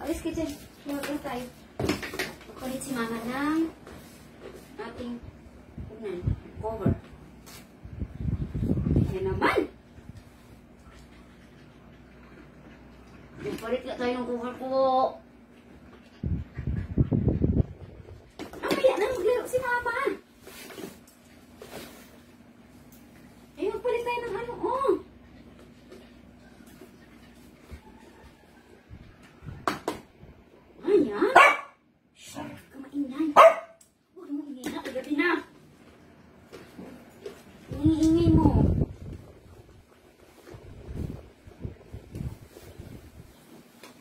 Alis ka dyan. Huwag tayo. Magpalit si mama ng ating unan. Cover. Yan naman. Magpalit na tayo ng cover po. Mamaya na maglaro si mama. Eh, magpalit tayo ng ano, oh. Ayan. Shhh, kamaingay. Huwag mo ingay na, kagabi na. Ingay mo.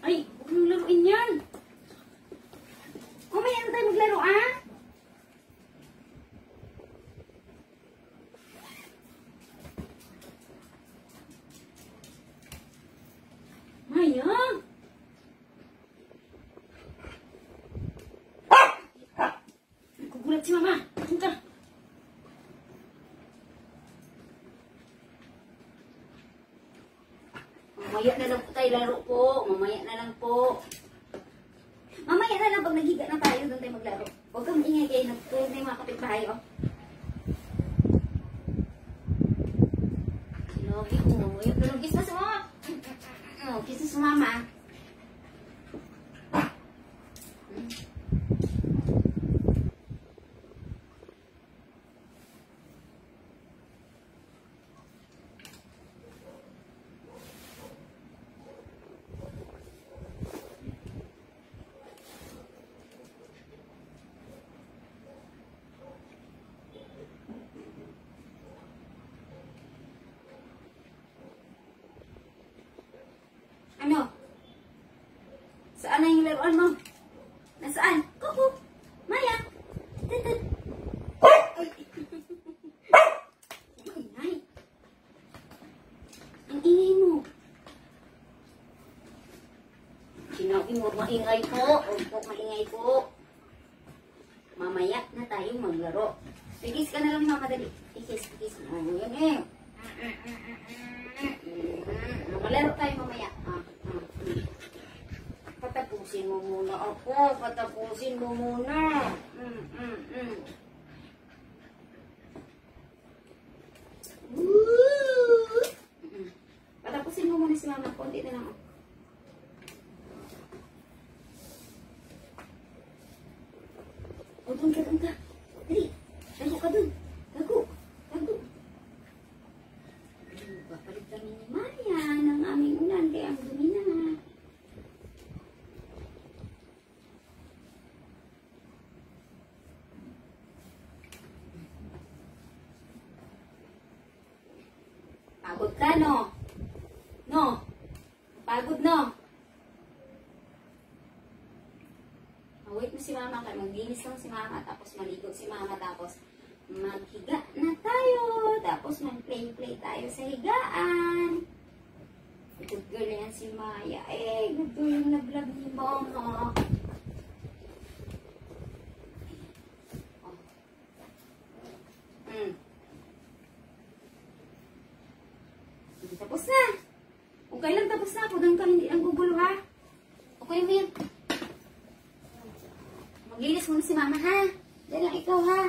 Ay, huwag mong laruin yan. Mamaya na tayo maglaro, ah. Maya. Nagugulat si mama. Saan ka? Mamaya na lang po tayo laro po. Mamaya na lang po. Mamaya na lang pag naghiga na tayo, doon tayo maglaro. Huwag kang ingay kayo. Nagtulog na yung mga kapitbahay, oh. Sinogi ko. Yung tulogis na sa mga. Oh, kiss sa mama. Ano? Saan na yung laruan mo? Nasaan? Kuku! Maya! Titid! Ay! Maingay! Ang ingay mo! Sinabi mo, maingay po! Huwag po maingay po! Mamaya na tayo maglaro. Ikis ka na lang, mama, dali. Ikis. Oh, yan eh. Malaro tayo mamaya. Patapusin mo muna ako. Patapusin mo muna. Patapusin mo muna si mama. Konti na lang. O, doon ka. Dali. Tago ka doon. Tago. Papalit kami ni Maya ng aming ulan. Kaya ang dumi na. Pagod ka, no? No? Pagod, no? Wait mo si mama. Maglinis lang si mama. Tapos maligo si mama. Tapos maghiga na tayo. Tapos mag-play tayo sa higaan. Good girl yan si Maya. Eh, good girl yung nag-vlog ni mama. Oh. Tapos na. Okay lang, tapos na. Kung ka hindi lang gugulo, ha? Okay, Will. Maglinis muna si mama, ha? Dahil lang ikaw, ha?